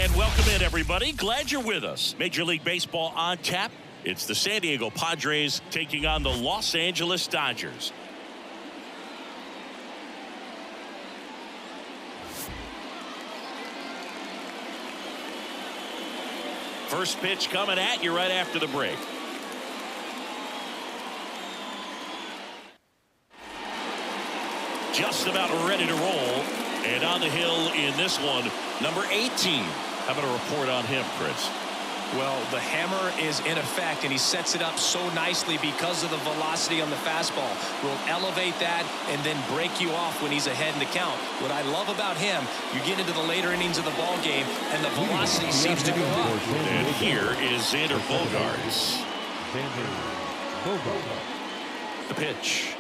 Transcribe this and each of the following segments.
And welcome in, everybody. Glad you're with us. Major League Baseball on tap. It's the San Diego Padres taking on the Los Angeles Dodgers. First pitch coming at you right after the break. Just about ready to roll. And on the hill in this one, number 18. How about a report on him, Chris? Well, the hammer is in effect, and he sets it up so nicely because of the velocity on the fastball. Will elevate that and then break you off when he's ahead in the count. What I love about him, you get into the later innings of the ball game, and the velocity seems to go up. And here is Xander Bogaerts. The pitch.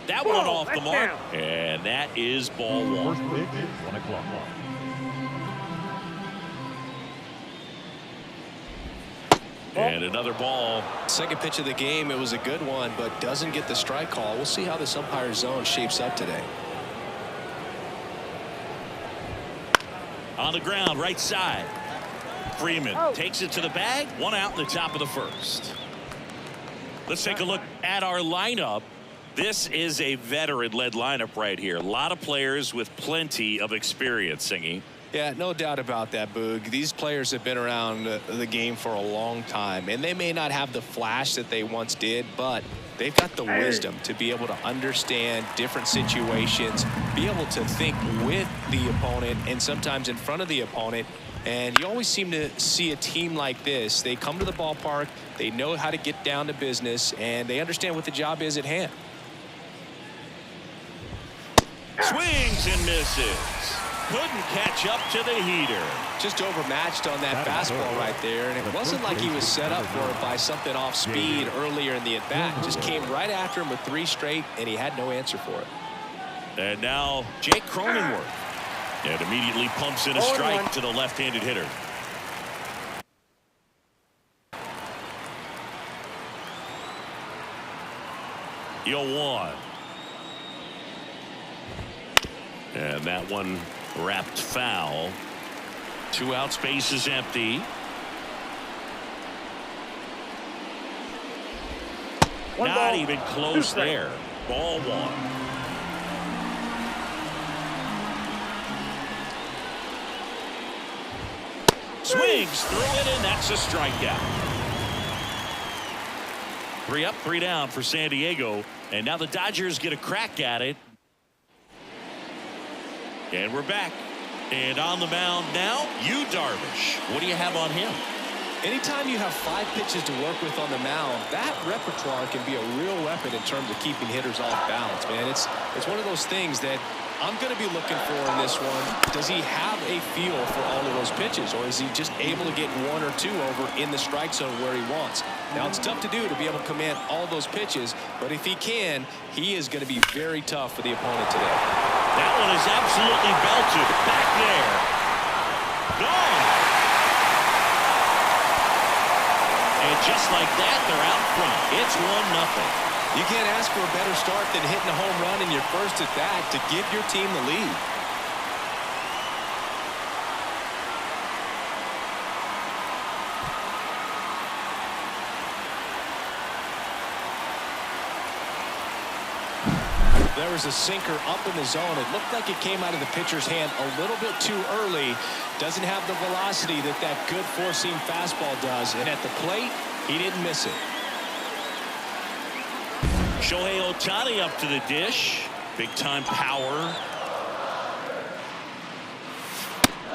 That one off the mark, and that is ball one. And another ball. Second pitch of the game, it was a good one, but doesn't get the strike call. We'll see how this umpire zone shapes up today. On the ground, right side. Freeman takes it to the bag. One out in the top of the first. Let's take a look at our lineup. This is a veteran-led lineup right here. A lot of players with plenty of experience, Singy. Yeah, no doubt about that, Boog. These players have been around the game for a long time, and they may not have the flash that they once did, but they've got the wisdom to be able to understand different situations, be able to think with the opponent and sometimes in front of the opponent. And you always seem to see a team like this. They come to the ballpark, they know how to get down to business, and they understand what the job is at hand. Swings and misses. Couldn't catch up to the heater. Just overmatched on that fastball right there, and it wasn't like he was set up for it by something off speed earlier in the at-bat. Just came right after him with 3 straight, and he had no answer for it. And now Jake Cronenworth. And immediately pumps in a strike to the left-handed hitter. The 0-1. And that one wrapped foul. 2 out, space is empty. Not even close there. Ball 1. Swings through it, and that's a strikeout. 3 up, 3 down for San Diego. And now the Dodgers get a crack at it. And we're back. And on the mound now, Yu Darvish. What do you have on him? Anytime you have 5 pitches to work with on the mound, that repertoire can be a real weapon in terms of keeping hitters off balance, man. It's one of those things that I'm going to be looking for in this one. Does he have a feel for all of those pitches, or is he just able to get 1 or 2 over in the strike zone where he wants? Now, it's tough to do to be able to command all those pitches, but if he can, he is going to be very tough for the opponent today. That one is absolutely belted. Back there. Gone. And just like that, they're out front. It's 1-0. You can't ask for a better start than hitting a home run in your first at bat to give your team the lead. There was a sinker up in the zone. It looked like it came out of the pitcher's hand a little bit too early. Doesn't have the velocity that good four-seam fastball does. And at the plate, he didn't miss it. Shohei Ohtani up to the dish. Big-time power.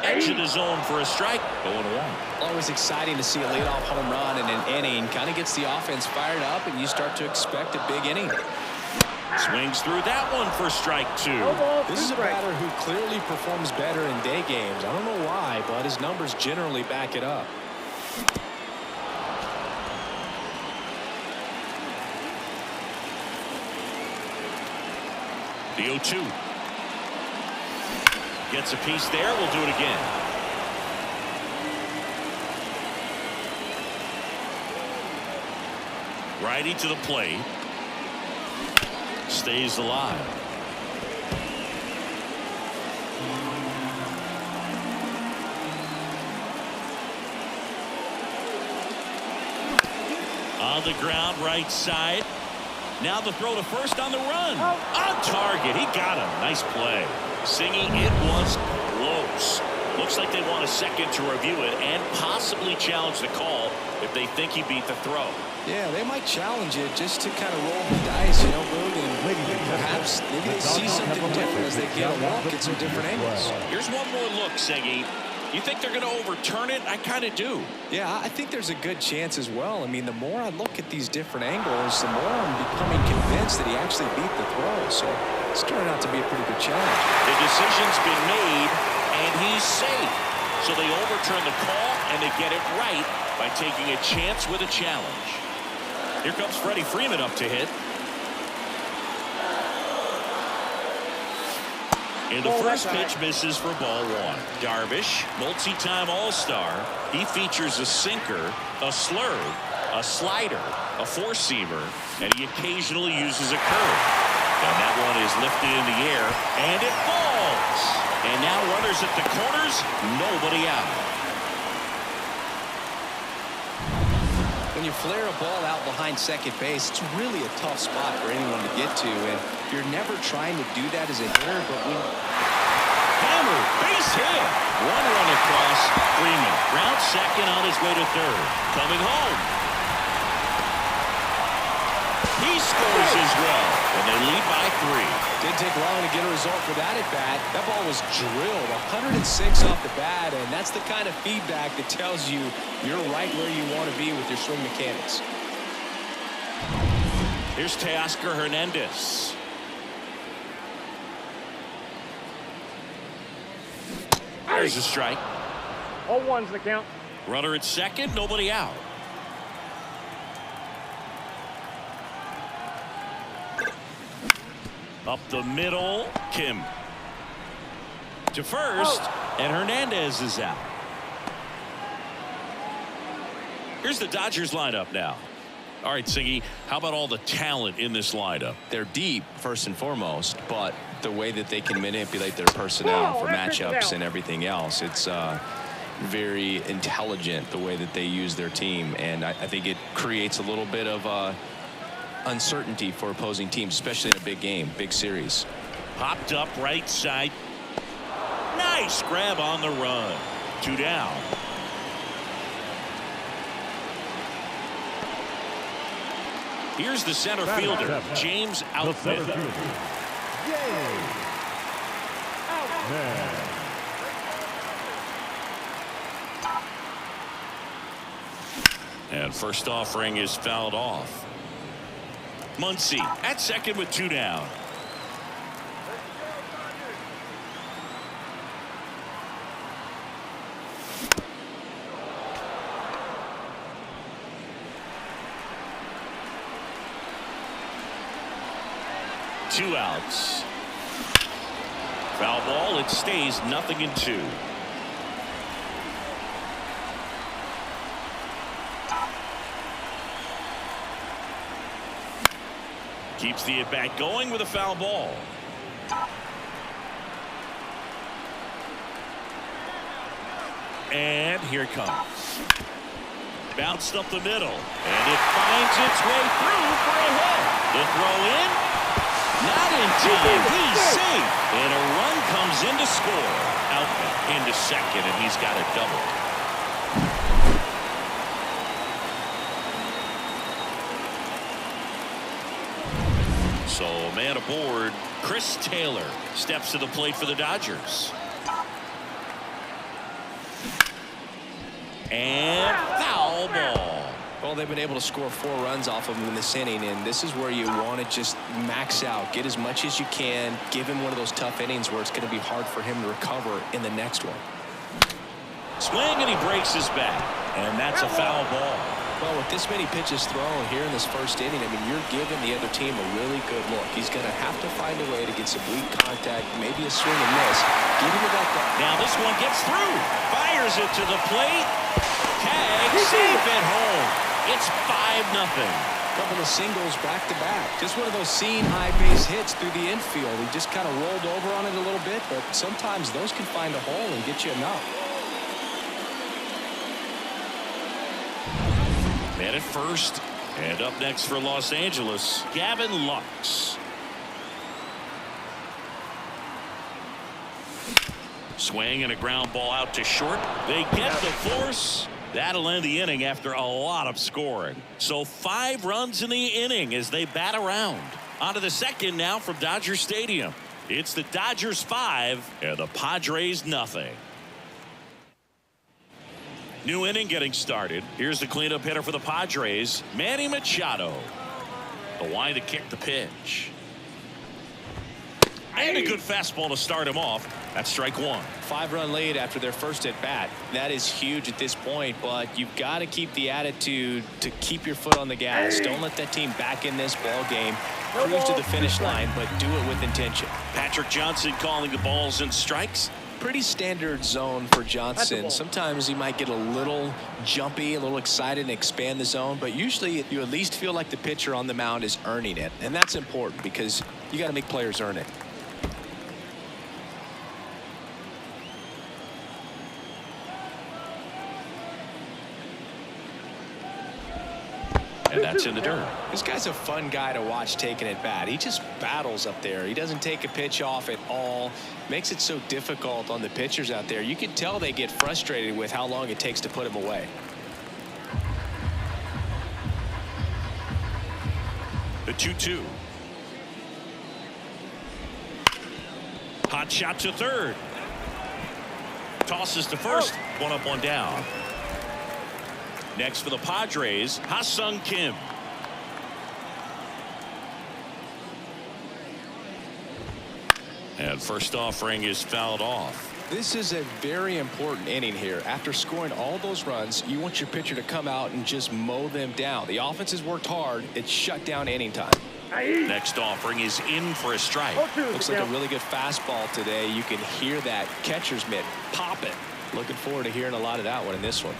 Edge of the zone for a strike. 0-1. Always exciting to see a leadoff home run in an inning. Kind of gets the offense fired up, and you start to expect a big inning. Swings through that one for strike 2. This is a batter who clearly performs better in day games. I don't know why, but his numbers generally back it up. The 0-2. Gets a piece there. We'll do it again. Righty to the plate. Stays alive. On the ground, right side. Now the throw to first on the run. On target. He got him. Nice play. Singing, it was close. Looks like they want a second to review it and possibly challenge the call if they think he beat the throw. Yeah, they might challenge it just to kind of roll the dice, you know, Boog, and perhaps maybe they see something different as they get a look at some different angles. Here's one more look, Seggy. You think they're going to overturn it? I kind of do. Yeah, I think there's a good chance as well. I mean, the more I look at these different angles, the more I'm becoming convinced that he actually beat the throw. So it's turning out to be a pretty good challenge. The decision's been made, and he's safe. So they overturn the call, and they get it right by taking a chance with a challenge. Here comes Freddie Freeman up to hit. And the first pitch misses for ball one. Darvish, multi-time All-Star. He features a sinker, a slurve, a slider, a four-seamer, and he occasionally uses a curve. And that one is lifted in the air, and it falls. And now runners at the corners, nobody out. When you flare a ball out behind second base, it's really a tough spot for anyone to get to, and you're never trying to do that as a hitter, but when... Hammer, base hit. One run across. Freeman, ground second on his way to third. Coming home. He scores as well, and they lead by 3. Didn't take long to get a result for that at bat. That ball was drilled 106 off the bat, and that's the kind of feedback that tells you you're right where you want to be with your swing mechanics. Here's Teoscar Hernandez. There's a strike. 0-1's the count. Runner at second, nobody out. Up the middle, Kim. To first, and Hernandez is out. Here's the Dodgers lineup now. All right, Siggy, how about all the talent in this lineup? They're deep, first and foremost, but the way that they can manipulate their personnel for matchups and everything else, it's very intelligent the way that they use their team, and I think it creates a little bit of uncertainty for opposing teams, especially in a big game, big series. Popped up right side. Nice grab on the run. 2 down. Here's the center fielder, James Outman. And first offering is fouled off. Muncy at second with 2 down. Two outs. Foul ball. It stays 0-2. Keeps the at-bat going with a foul ball. And here it comes. Bounced up the middle. And it finds its way through for a hit. The throw in. Not in time. He's safe. And a run comes in to score. Out into second, and he's got a double. So, man aboard, Chris Taylor steps to the plate for the Dodgers. And foul ball. Well, they've been able to score 4 runs off of him in this inning, and this is where you want to just max out, get as much as you can, give him one of those tough innings where it's going to be hard for him to recover in the next one. Swing, and he breaks his back, and that's a foul ball. Well, with this many pitches thrown here in this first inning, I mean, you're giving the other team a really good look. He's going to have to find a way to get some weak contact, maybe a swing and miss. Giving it up. Now this one gets through. Fires it to the plate. Tag, safe at home. It's 5-0. Couple of singles back-to-back. Just one of those seam high base hits through the infield. He just kind of rolled over on it a little bit, but sometimes those can find a hole and get you enough. Man at first, And up next for Los Angeles, Gavin Lux. Swing and a ground ball out to short. They get the force. That'll end the inning after a lot of scoring. So 5 runs in the inning as they bat around. On to the second now from Dodger Stadium. It's the Dodgers 5 and the Padres nothing. New inning getting started. Here's the cleanup hitter for the Padres, Manny Machado. The line to kick the pitch. And a good fastball to start him off. That's strike 1. 5-run lead after their first at bat. That is huge at this point, but you've got to keep the attitude to keep your foot on the gas. Don't let that team back in this ball game. Cruise to the finish line, but do it with intention. Patrick Johnson calling the balls and strikes. Pretty standard zone for Johnson. Sometimes he might get a little jumpy, a little excited and expand the zone, but usually you at least feel like the pitcher on the mound is earning it, and that's important because you got to make players earn it. And that's in the dirt. This guy's a fun guy to watch taking at bat. He just battles up there. He doesn't take a pitch off at all. Makes it so difficult on the pitchers out there. You can tell they get frustrated with how long it takes to put him away. The 2-2. Hot shot to third. Tosses to first. 1 up, 1 down. Next for the Padres, Ha-Sung Kim. And first offering is fouled off. This is a very important inning here. After scoring all those runs, you want your pitcher to come out and just mow them down. The offense has worked hard. It's shut down inning time. Next offering is in for a strike. Looks like a really good fastball today. You can hear that catcher's mitt pop it. Looking forward to hearing a lot of that one in this one.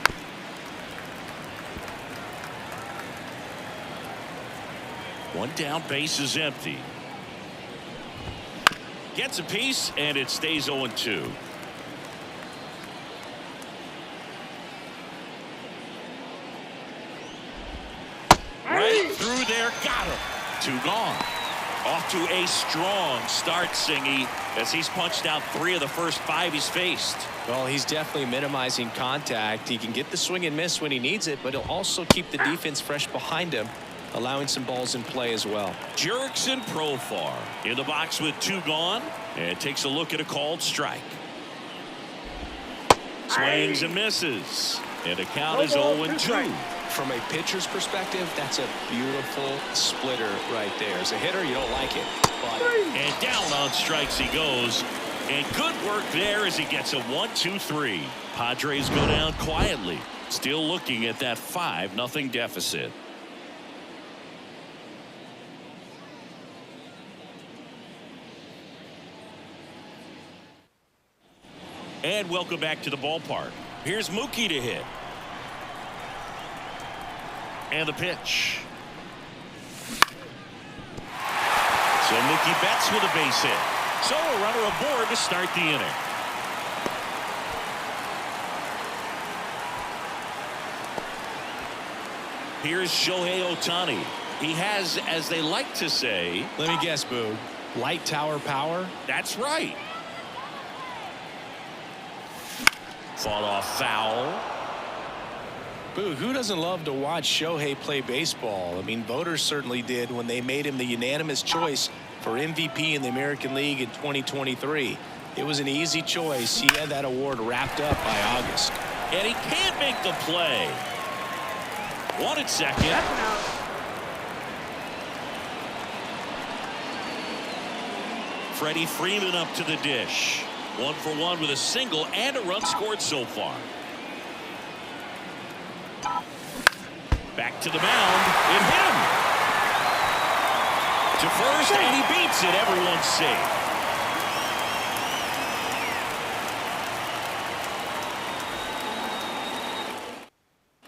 One down, base is empty. Gets a piece, and it stays 0-2. Right through there, got him. 2 gone. Off to a strong start, Singy, as he's punched out 3 of the first 5 he's faced. Well, he's definitely minimizing contact. He can get the swing and miss when he needs it, but he'll also keep the defense fresh behind him, allowing some balls in play as well. Jurickson Profar in the box with 2 gone, and takes a look at a called strike. Swings and misses, and the count is 0-2. From a pitcher's perspective, that's a beautiful splitter right there. As a hitter, you don't like it. But... And down on strikes he goes. And good work there as he gets a 1-2-3. Padres go down quietly, still looking at that 5-0 deficit. And welcome back to the ballpark. Here's Mookie to hit. And the pitch. So Mookie Betts with a base hit. So a runner aboard to start the inning. Here's Shohei Ohtani. He has, as they like to say, let me guess, Boo, light tower power? That's right. Fought off foul. Boo, who doesn't love to watch Shohei play baseball? I mean, voters certainly did when they made him the unanimous choice for MVP in the American League in 2023. It was an easy choice. He had that award wrapped up by August. And he can't make the play. 1 at second. Freddie Freeman up to the dish. 1 for 1 with a single and a run scored so far. Back to the mound. It hit him. To first, and he beats it. Everyone's safe.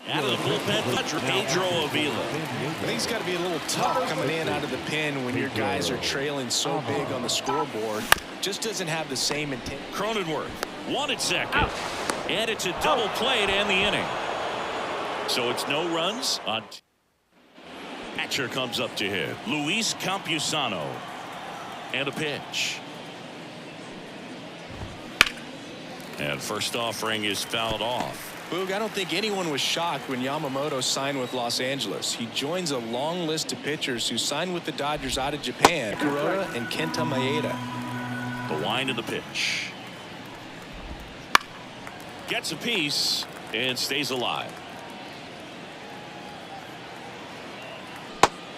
Out of the bullpen, Pedro Avila. I think it's got to be a little tough coming in out of the pen when your guys are trailing so big on the scoreboard. Just doesn't have the same intent. Cronenworth, 1 at second. And it's a double play to end the inning. So it's no runs on. Catcher comes up to hit. Luis Campusano. And a pitch. And first offering is fouled off. Boog, I don't think anyone was shocked when Yamamoto signed with Los Angeles. He joins a long list of pitchers who signed with the Dodgers out of Japan. Kuroda and Kenta Maeda. The wind of the pitch. Gets a piece and stays alive.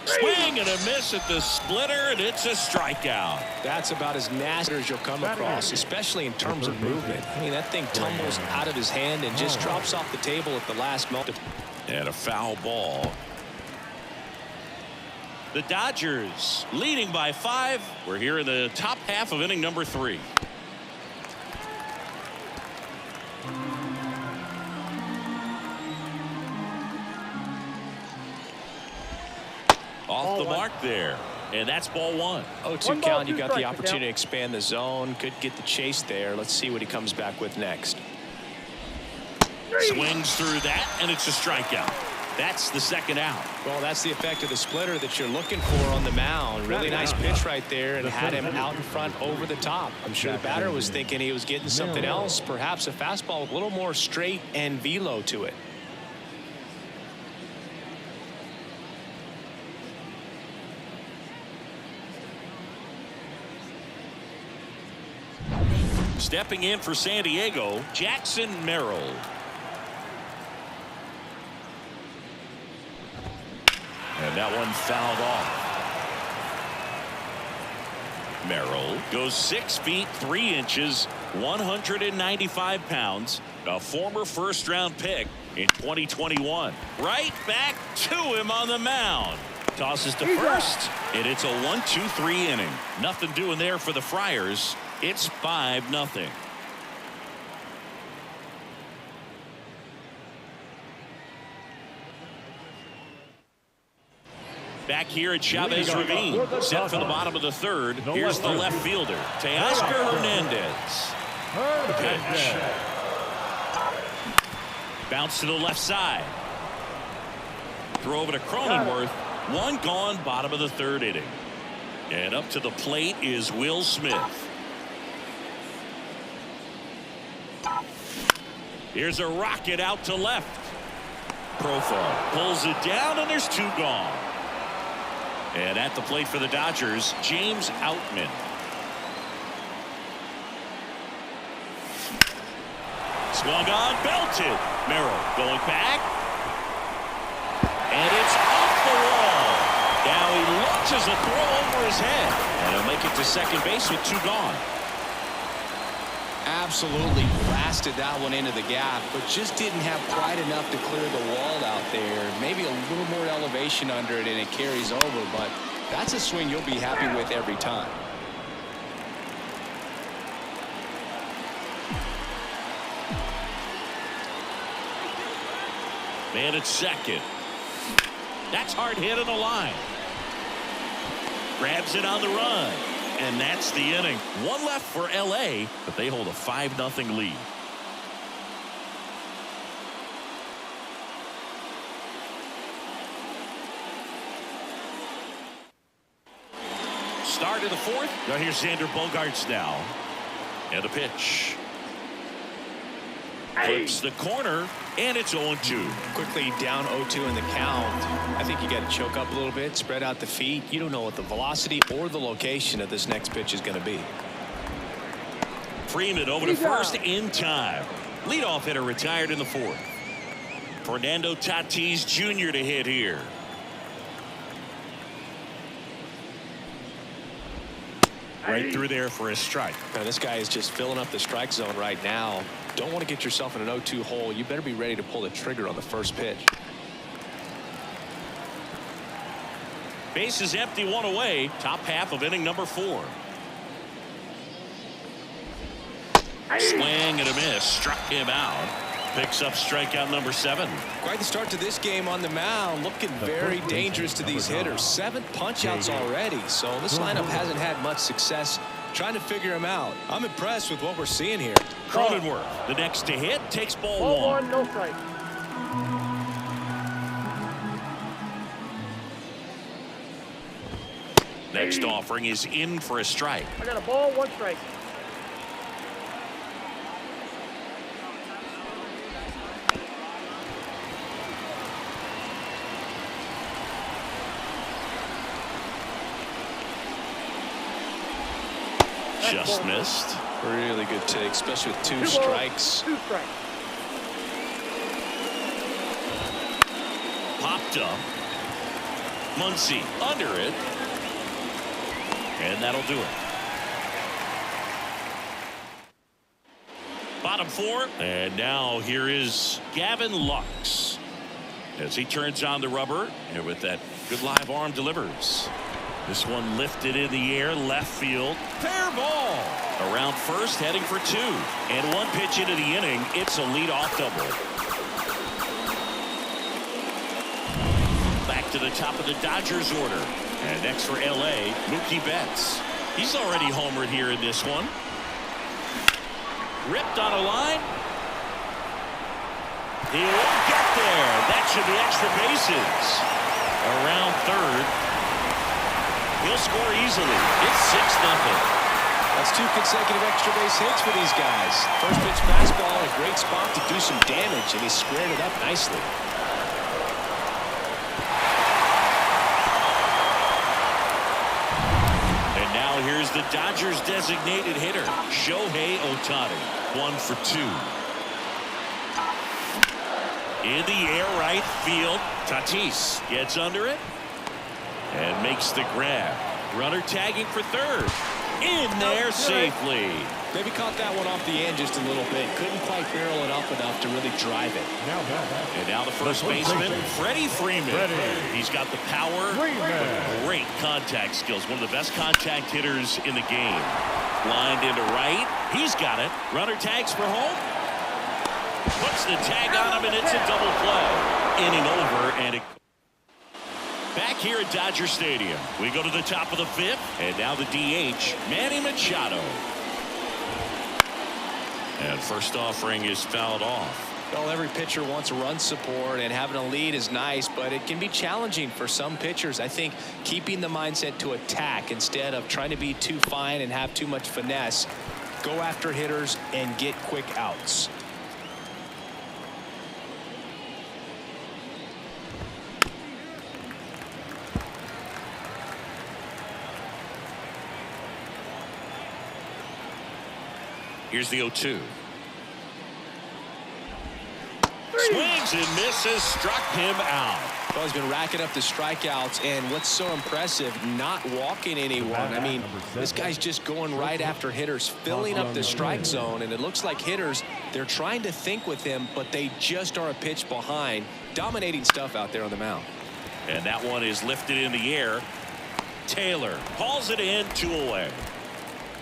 Swing and a miss at the splitter, and it's a strikeout. That's about as nasty as you'll come across, especially in terms of movement. I mean, that thing tumbles out of his hand and just drops off the table at the last moment. And a foul ball. The Dodgers leading by 5. We're here in the top half of inning number 3. Off the mark there, and that's ball 1. 0-2 count. You got the opportunity to expand the zone. Could get the chase there. Let's see what he comes back with next. Swings through that, and it's a strikeout. That's the second out. Well, that's the effect of the splitter that you're looking for on the mound. Really nice pitch right there, and had him out in front over the top. I'm sure the batter was thinking he was getting something else, perhaps a fastball with a little more straight and velo to it. Stepping in for San Diego, Jackson Merrill. And that one fouled off. Merrill goes 6 feet 3 inches, 195 pounds, a former first-round pick in 2021. Right back to him on the mound. Tosses to first, and it's a 1-2-3 inning. Nothing doing there for the Friars. It's 5-0. Back here at Chavez Ravine, set for the bottom of the 3rd. Here's the left fielder, Teoscar Hernandez. Pitch. Bounce to the left side. Throw over to Cronenworth. One gone, bottom of the 3rd inning. And up to the plate is Will Smith. Here's a rocket out to left. Profile pulls it down, and there's 2 gone. And at the plate for the Dodgers, James Outman. Swung on, belted. Merrill going back. And it's off the wall. Now he launches a throw over his head. And he'll make it to second base with 2 gone. Absolutely blasted that one into the gap, but just didn't have quite enough to clear the wall out there. Maybe a little more elevation under it and it carries over, but that's a swing you'll be happy with every time. Man at second. That's hard hit on the line. Grabs it on the run. And that's the inning. 1 left for LA, but they hold a 5-0 lead. Start of the 4th. Now here's Xander Bogaerts now. And a pitch. Flips the corner, and it's 0-2. Quickly down 0-2 in the count. I think you got to choke up a little bit, spread out the feet. You don't know what the velocity or the location of this next pitch is going to be. Freeman over to first in time. Leadoff hitter retired in the 4th. Fernando Tatis Jr. to hit here. Right through there for a strike. Now, this guy is just filling up the strike zone right now. Don't want to get yourself in an 0-2 hole. You better be ready to pull the trigger on the first pitch. Base is empty, 1 away. Top half of inning number 4. Swing and a miss. Struck him out. Picks up strikeout number 7. Quite the start to this game on the mound. Looking very dangerous to these hitters. 7 punch-outs already. So this lineup hasn't had much success trying to figure him out. I'm impressed with what we're seeing here. Cronenworth, the next to hit, takes ball 1. No strike. Next offering is in for a strike. I got a ball, 1 strike. Just missed. Really good take, especially with 2 balls, strikes. 2 strikes. Popped up. Muncy under it. And that'll do it. Bottom 4. And now here is Gavin Lux as he turns on the rubber, and with that good live arm delivers. This one lifted in the air, left field. Fair ball. Around first, heading for 2. And 1 pitch into the inning, it's a leadoff double. Back to the top of the Dodgers order. And next for L.A., Mookie Betts. He's already homered here in this one. Ripped on a line. He won't get there. That should be extra bases. Around third. He'll score easily. It's 6-0. That's 2 consecutive extra base hits for these guys. First pitch fastball, a great spot to do some damage, and he squared it up nicely. And now here's the Dodgers designated hitter, Shohei Ohtani. 1 for 2. In the air, right field. Tatis gets under it and makes the grab. Runner tagging for third. In there safely. Maybe caught that one off the end just a little bit. Couldn't quite barrel it up enough to really drive it. And now the first baseman, Freddie Freeman. He's got the power, but great contact skills. One of the best contact hitters in the game. Lined into right. He's got it. Runner tags for home. Puts the tag on him, and it's a double play. Inning over, and it... Back here at Dodger Stadium, we go to the top of the 5th, and now the DH, Manny Machado. And first offering is fouled off. Well, every pitcher wants run support, and having a lead is nice, but it can be challenging for some pitchers. I think keeping the mindset to attack instead of trying to be too fine and have too much finesse. Go after hitters and get quick outs. Here's the 0-2. Swings and misses, struck him out. Well, he's been racking up the strikeouts, and what's so impressive, not walking anyone. I mean, this guy's just going right after hitters, filling up the strike zone, and it looks like hitters, they're trying to think with him, but they just are a pitch behind. Dominating stuff out there on the mound. And that one is lifted in the air. Taylor hauls it in, 2 away.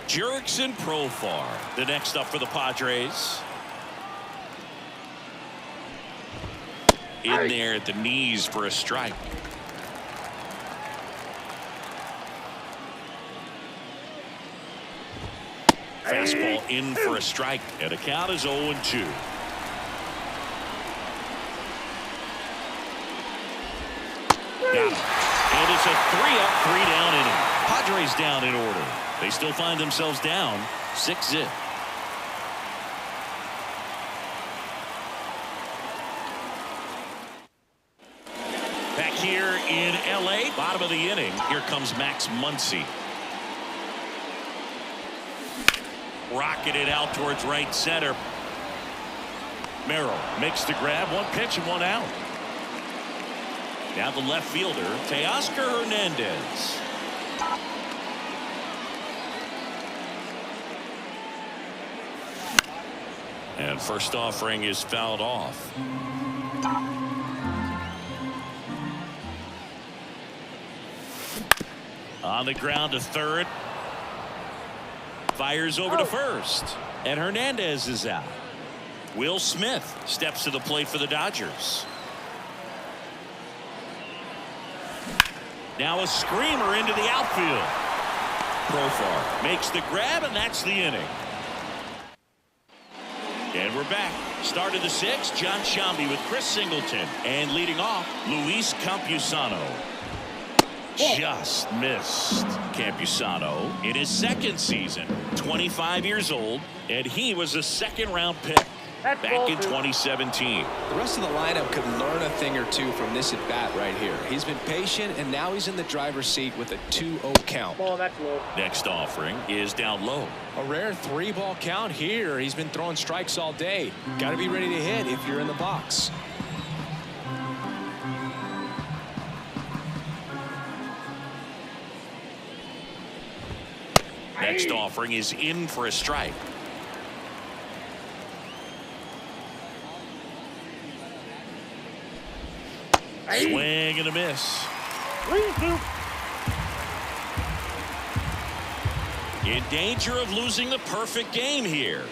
Jurickson Profar, the next up for the Padres. In there at the knees for a strike. Fastball in for a strike, and the count is 0-2. Got him. And it's a 3-up, 3-down inning. Padres down in order. They still find themselves down 6-0. Back here in L.A., bottom of the inning, here comes Max Muncy. Rocketed out towards right center. Merrill makes the grab, 1 pitch and 1 out. Now the left fielder, Teoscar Hernandez. And first offering is fouled off. On the ground to third. Fires over to first. And Hernandez is out. Will Smith steps to the plate for the Dodgers. Now a screamer into the outfield. Profar makes the grab, and that's the inning. And we're back. Start of the 6th, John Sciambi with Chris Singleton. And leading off, Luis Campusano. just missed. Campusano in his second season, 25 years old, and he was a second-round pick back in 2017. The rest of the lineup could learn a thing or two from this at bat right here. He's been patient, and now he's in the driver's seat with a 2-0 count. Ball, that's low. Next offering is down low. A rare 3-ball count here. He's been throwing strikes all day. Got to be ready to hit if you're in the box. Next offering is in for a strike. Swing and a miss. 3-2. In danger of losing the perfect game here.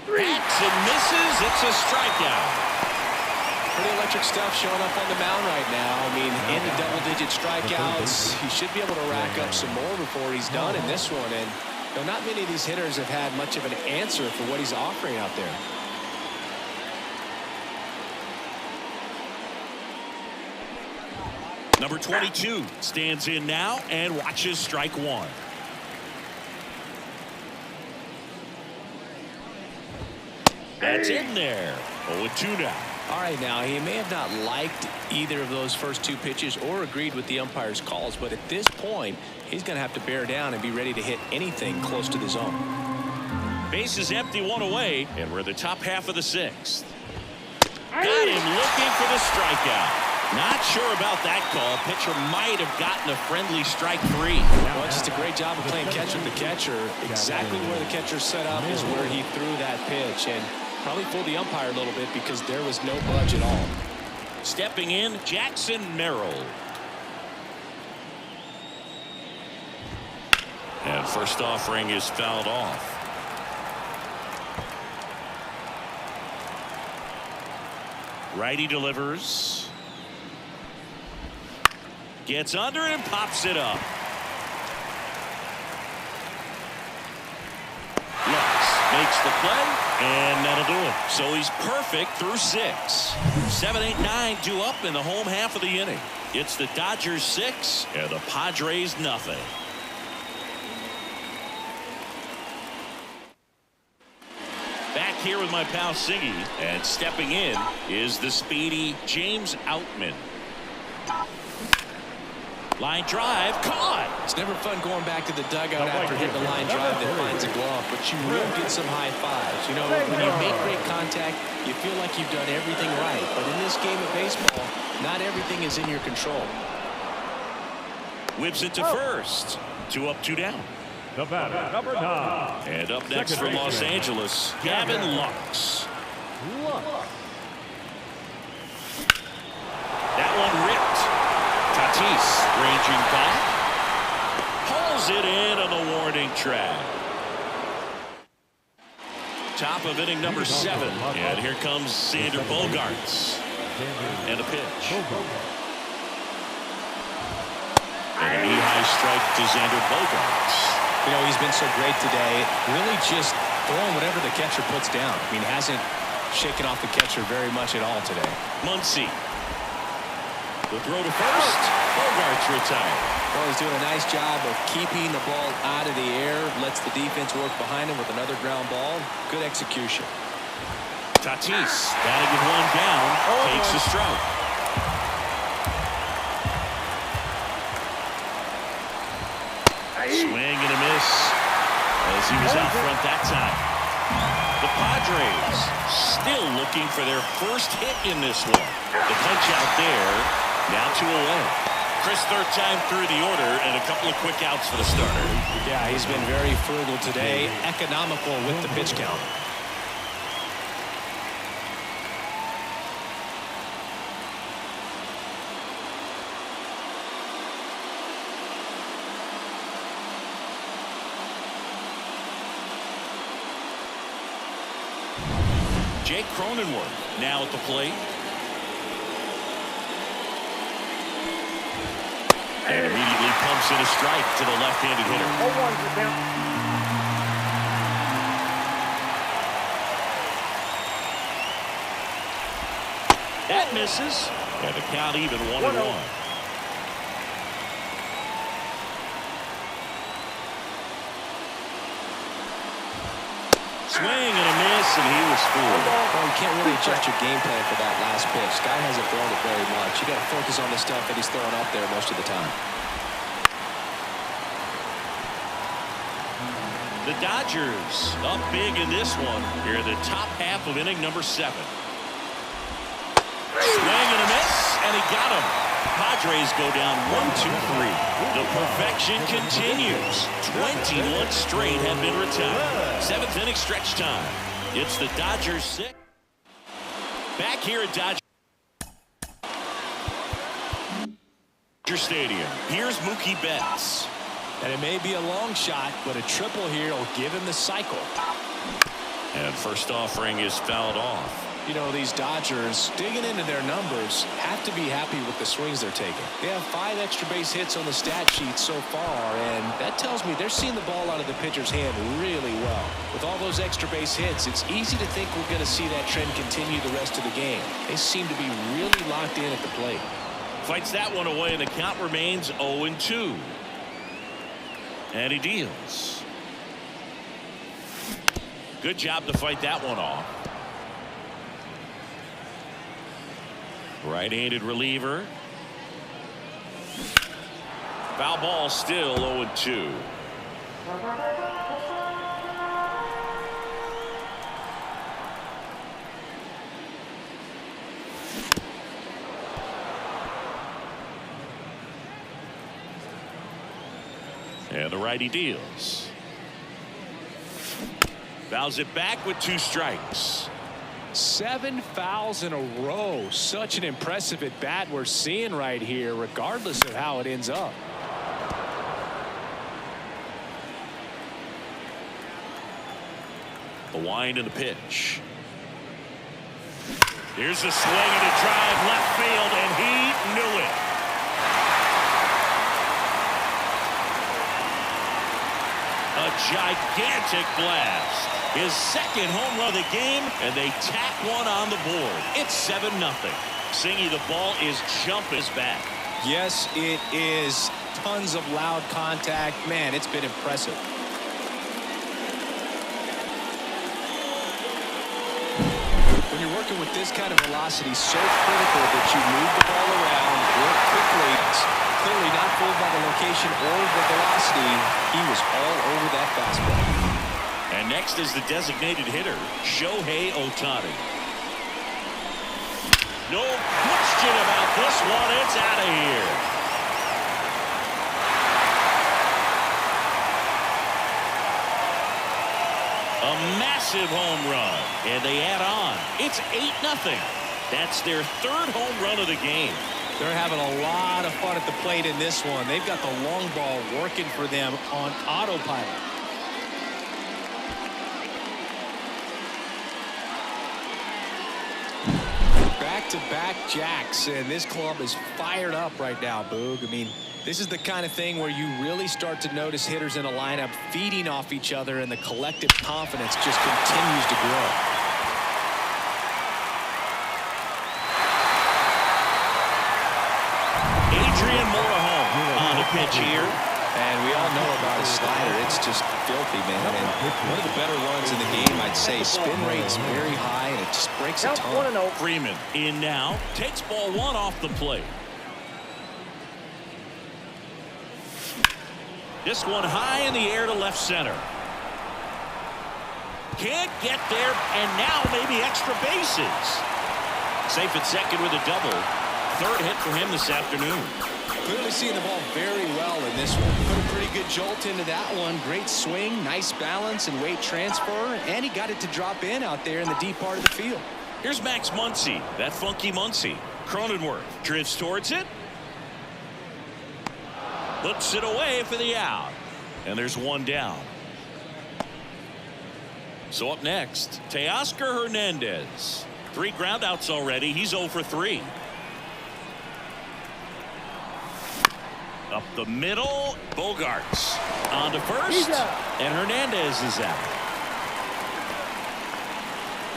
Hacks and misses. It's a strikeout. Pretty electric stuff showing up on the mound right now. I mean, in the double-digit strikeouts, he should be able to rack up some more before he's done in this one. And you know, not many of these hitters have had much of an answer for what he's offering out there. Number 22 stands in now and watches strike one. That's in there. 0-2 now. All right, now, he may have not liked either of those first two pitches or agreed with the umpire's calls, but at this point, he's going to have to bear down and be ready to hit anything close to the zone. Base is empty, one away, and we're in the top half of the sixth. Got him looking for the strikeout. Not sure about that call. Pitcher might have gotten a friendly strike three. Well, just a great job of playing catch with the catcher. Exactly where the catcher set up is where he threw that pitch, and probably fooled the umpire a little bit because there was no budge at all. Stepping in, Jackson Merrill. And first offering is fouled off. Righty delivers. Gets under and pops it up. Makes the play, and that'll do it. So he's perfect through 6. 7, 8, 9 due up in the home half of the inning. It's the Dodgers 6 and the Padres nothing. Back here with my pal Siggy, and stepping in is the speedy James Outman. Line drive, caught. It's never fun going back to the dugout after hitting a line drive that finds a glove, but you will get some high fives. You know, when you make great contact, you feel like you've done everything right. But in this game of baseball, not everything is in your control. Whips it to first. 2 up, 2 down. The batter, number 9. And up next from Los Angeles, Gavin Lux. That one ripped. Tatis ranging back. Pulls it in on the warning track. Top of inning number 7. And here comes Sander Bogarts. And a pitch. And a knee-high strike to Sander Bogarts. You know, he's been so great today. Really just throwing whatever the catcher puts down. I mean, hasn't shaken off the catcher very much at all today. Muncy. The throw to first. Bogarts retired. Well, he's doing a nice job of keeping the ball out of the air. Lets the defense work behind him with another ground ball. Good execution. Tatis batting with one down. Takes a strike. Swing and a miss as he was out front that time. The Padres still looking for their first hit in this one. The punch out there. Now 2 away. Chris, third time through the order and a couple of quick outs for the starter. Yeah, he's been very frugal today. Economical with the pitch count. Jake Cronenworth now at the plate. And immediately pumps in a strike to the left-handed hitter. 0-1 the count. That misses. And the count even 1-1. Swing and a miss, and he was fooled. Well, you can't really adjust your game plan for that last pitch. Guy hasn't thrown it very much. You got to focus on the stuff that he's throwing up there most of the time. The Dodgers up big in this one here in the top half of inning number 7. Swing and a miss, and he got him. Padres go down 1-2-3. The perfection continues. 21 straight have been retired. 7th inning stretch time. It's the Dodgers 6. Back here at Dodger Stadium. Here's Mookie Betts. And it may be a long shot, but a triple here will give him the cycle. And first offering is fouled off. You know, these Dodgers, digging into their numbers, have to be happy with the swings they're taking. They have 5 extra base hits on the stat sheet so far, and that tells me they're seeing the ball out of the pitcher's hand really well. With all those extra base hits, it's easy to think we're going to see that trend continue the rest of the game. They seem to be really locked in at the plate. Fights that one away, and the count remains 0-2. And he deals. Good job to fight that one off. Right-handed reliever. Foul ball, still 0-2. And the righty deals. Fouls it back with 2 strikes. 7 fouls in a row. Such an impressive at bat we're seeing right here, regardless of how it ends up. The wind and the pitch. Here's a swing and a drive left field, and he knew it. A gigantic blast. His 2nd home run of the game, and they tack one on the board. It's 7-0. Singy, the ball is jumping his back. Yes, it is. Tons of loud contact. Man, it's been impressive. When you're working with this kind of velocity, so critical that you move the ball around, work quickly. Clearly not fooled by the location or the velocity. He was all over that fastball. And next is the designated hitter, Shohei Ohtani. No question about this one. It's out of here. A massive home run. And they add on. It's 8-0. That's their 3rd home run of the game. They're having a lot of fun at the plate in this one. They've got the long ball working for them on autopilot. Back-to-back jacks, and this club is fired up right now, Boog. I mean, this is the kind of thing where you really start to notice hitters in a lineup feeding off each other, and the collective confidence just continues to grow. Adrian Morejon on the pitch here. And we all know about his slider. It's just filthy, man. And one of the better runs in the game, I'd say. Spin rate's very high, and it just breaks a ton. Freeman in now. Takes ball 1 off the plate. This one high in the air to left center. Can't get there, and now maybe extra bases. Safe at second with a double. 3rd hit for him this afternoon. Clearly seeing the ball very well in this one. Put a pretty good jolt into that one. Great swing, nice balance and weight transfer, and he got it to drop in out there in the deep part of the field. Here's Max Muncy, that funky Muncy. Cronenworth drifts towards it. Puts it away for the out. And there's 1 down. So up next, Teoscar Hernandez. 3 groundouts already. He's 0 for 3. Up the middle, Bogarts on to first, and Hernandez is out.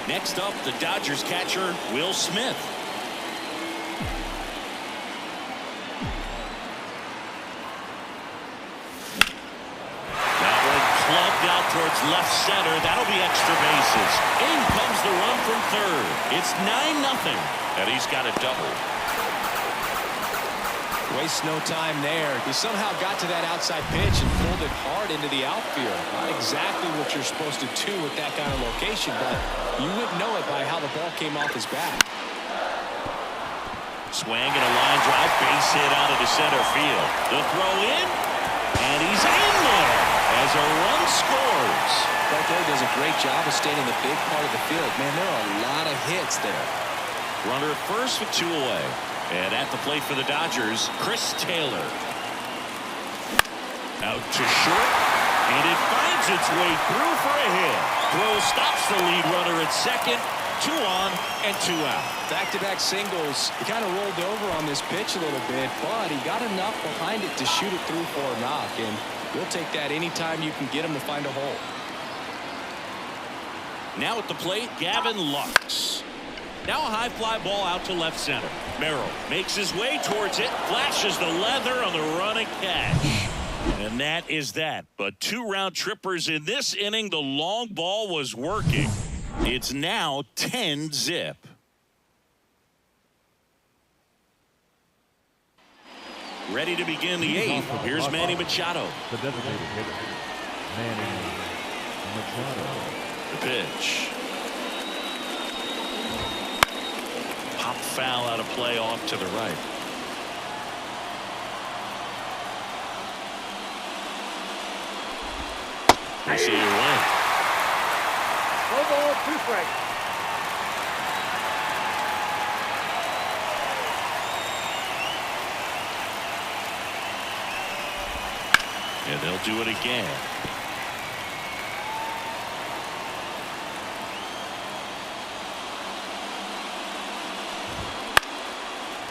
Next up, the Dodgers catcher, Will Smith. That one clubbed knocked out towards left center. That'll be extra bases. In comes the run from third. It's 9-0, and he's got a double. Wastes no time there. He somehow got to that outside pitch and pulled it hard into the outfield. Not exactly what you're supposed to do with that kind of location, but you wouldn't know it by how the ball came off his bat. Swing and a line drive, base hit out of the center field. The throw in, and he's in there as a run scores. Right there does a great job of staying in the big part of the field. Man, there are a lot of hits there. Runner at first with 2 away. And at the plate for the Dodgers, Chris Taylor. Out to short, and it finds its way through for a hit. Throw stops the lead runner at second. 2 on and 2 out. Back-to-back singles. He kind of rolled over on this pitch a little bit, but he got enough behind it to shoot it through for a knock, and you'll take that anytime you can get him to find a hole. Now at the plate, Gavin Lux. Now a high fly ball out to left center. Merrill makes his way towards it, flashes the leather on the running catch. And that is that. But 2 round trippers in this inning. The long ball was working. It's now 10-zip. Ready to begin the 8th. Here's Manny Machado. The designated hitter, Manny Machado. The pitch. Pop foul out of play off to the right. We'll see you win. 1 ball, 2 strikes. And they'll do it again.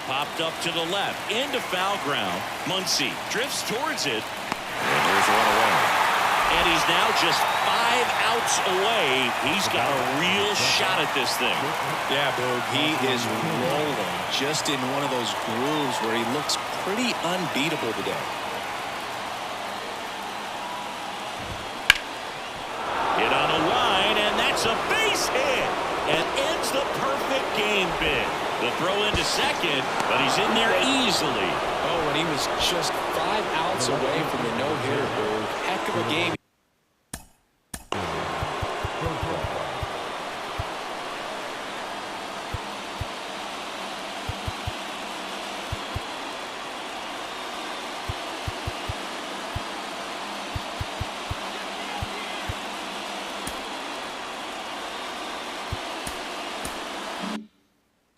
Popped up to the left into foul ground. Muncy drifts towards it, and there's 1 away. And he's now just 5 outs away. He's got a real shot at this thing. Yeah, Boog, he is rolling just in one of those grooves where he looks pretty unbeatable today. Hit on a line, and that's a base hit, and ends the perfect game bid. The throw into second, but he's in there easily. Oh, and he was just 5 outs away from the no-hitter, Boog. Heck of a game.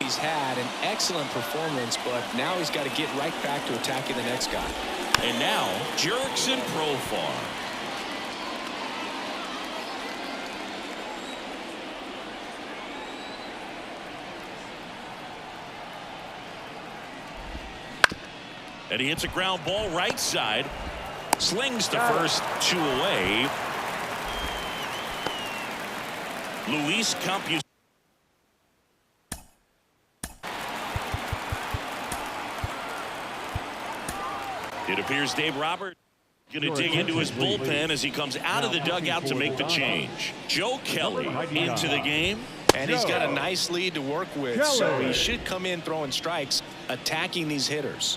He's had an excellent performance, but now he's got to get right back to attacking the next guy. And now, Jurickson Profar. And he hits a ground ball right side. Slings to first, 2 away. Luis Campos. It appears Dave Roberts going to dig into his bullpen as he comes out of the dugout to make the change. Joe Kelly into the game. And he's got a nice lead to work with, so he should come in throwing strikes, attacking these hitters.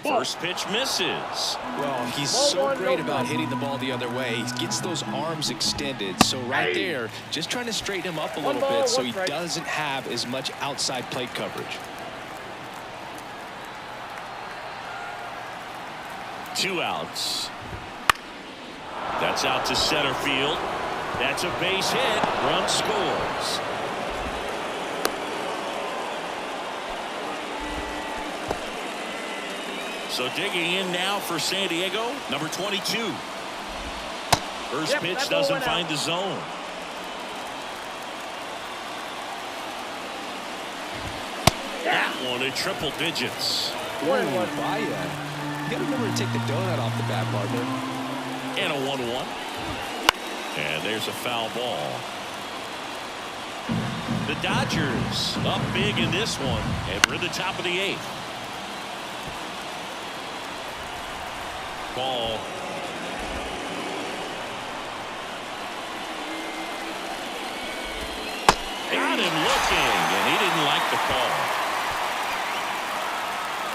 First pitch misses. Well, he's so great about hitting the ball the other way. He gets those arms extended. So right there, just trying to straighten him up a little bit so he doesn't have as much outside plate coverage. 2 outs. That's out to center field. That's a base hit. Run scores. So digging in now for San Diego, number 22. First pitch doesn't find the zone. That one in triple digits. Vaya. You gotta remember to take the donut off the bat, partner. And a 1-1. And there's a foul ball. The Dodgers up big in this one, and we're at the top of the 8th. Ball. Got him looking, and he didn't like the call.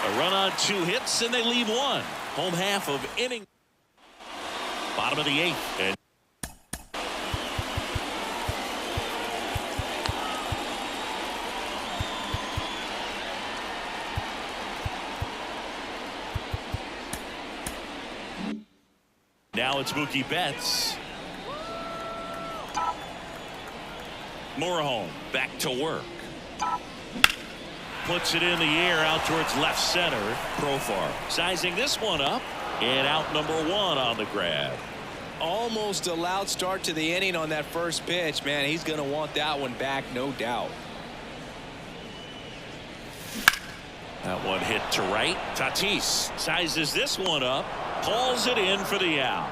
A run on 2 hits, and they leave 1. Home half of inning. Bottom of the 8th. And now it's Mookie Betts. Morejon back to work. Puts it in the air out towards left center. Profar sizing this one up. And out number 1 on the grab. Almost a loud start to the inning on that first pitch. Man, he's going to want that one back, no doubt. That one hit to right. Tatis sizes this one up. Pulls it in for the out.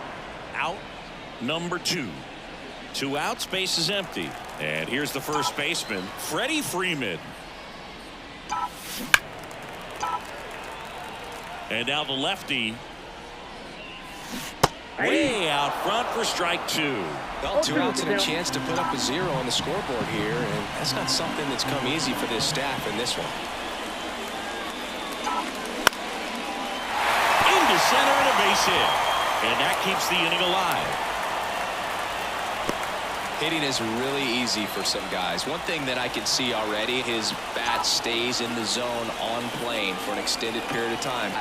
Out number 2. 2 outs, base is empty. And here's the first baseman, Freddie Freeman. And now the lefty. Way out front for strike 2. Well, 2 outs and a chance to put up a 0 on the scoreboard here, and that's not something that's come easy for this staff in this one. Into center and a base hit. And that keeps the inning alive. Hitting is really easy for some guys. One thing that I can see already, his bat stays in the zone on plane for an extended period of time.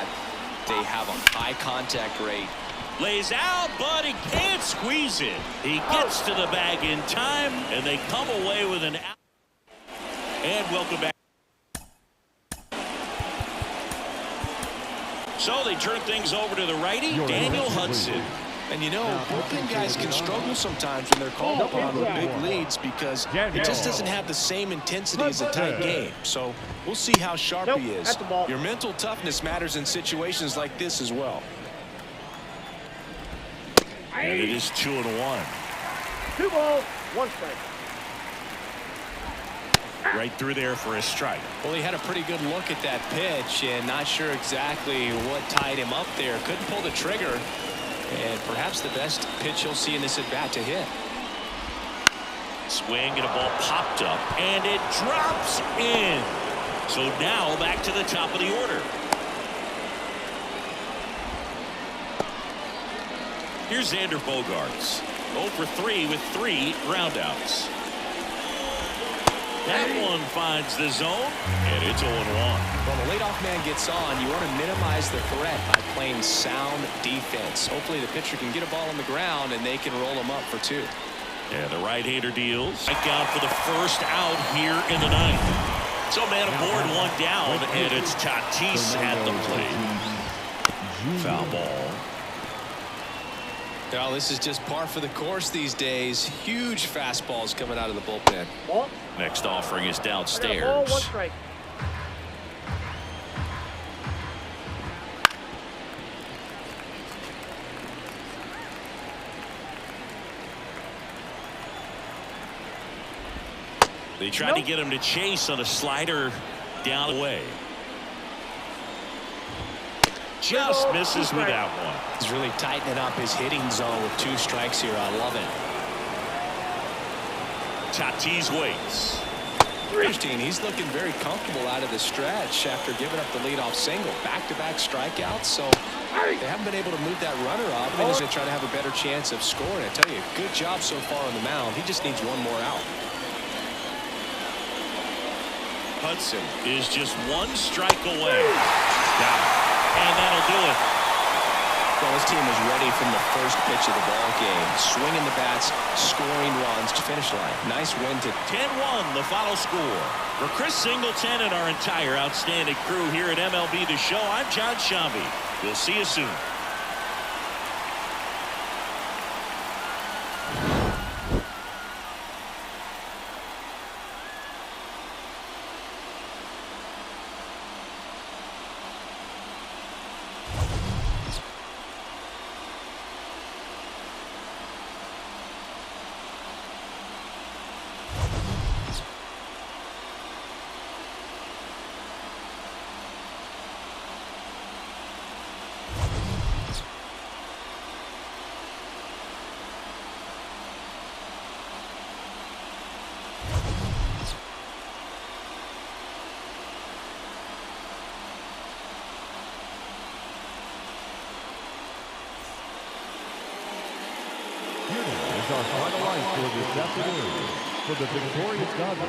They have a high contact rate. Lays out, but he can't squeeze it. He gets to the bag in time, and they come away with an out. And welcome back. So they turn things over to the righty, Daniel Hudson. And you know, bullpen guys can struggle sometimes when they're called upon with big leads because it just doesn't have the same intensity as a tight game. So we'll see how sharp he is. Your mental toughness matters in situations like this as well. And it is 2-1. 2 balls, 1 strike. Right through there for a strike. Well, he had a pretty good look at that pitch and not sure exactly what tied him up there. Couldn't pull the trigger. And perhaps the best pitch you'll see in this at bat to hit. Swing and a ball popped up, and it drops in. So now back to the top of the order. Here's Xander Bogaerts. 0 for 3 with 3 groundouts. That one finds the zone, and it's 0-1. When the leadoff man gets on, you want to minimize the threat by playing sound defense. Hopefully the pitcher can get a ball on the ground, and they can roll him up for 2. And the right-hander deals. Strike out for the first out here in the 9th. So man aboard, 1 down, and it's Tatis at the plate. Foul ball. Well, this is just par for the course these days. Huge fastballs coming out of the bullpen. Ball. Next offering is downstairs. Ball, 1 strike. They tried to get him to chase on a slider down the way. Just misses with that one. He's really tightening up his hitting zone with 2 strikes here. I love it. Tatis waits. Interesting. He's looking very comfortable out of the stretch after giving up the leadoff single. Back-to-back strikeouts, so they haven't been able to move that runner up. And he's going to try to have a better chance of scoring. I tell you, good job so far on the mound. He just needs one more out. Hudson is just one strike away. Down. And that'll do it. Well, this team was ready from the first pitch of the ball game. Swinging the bats, scoring runs to finish line. Nice win to 10-1 the final score. For Chris Singleton and our entire outstanding crew here at MLB The Show, I'm John Shambi. We'll see you soon. Is our final line for this afternoon. For the victorious Dodgers.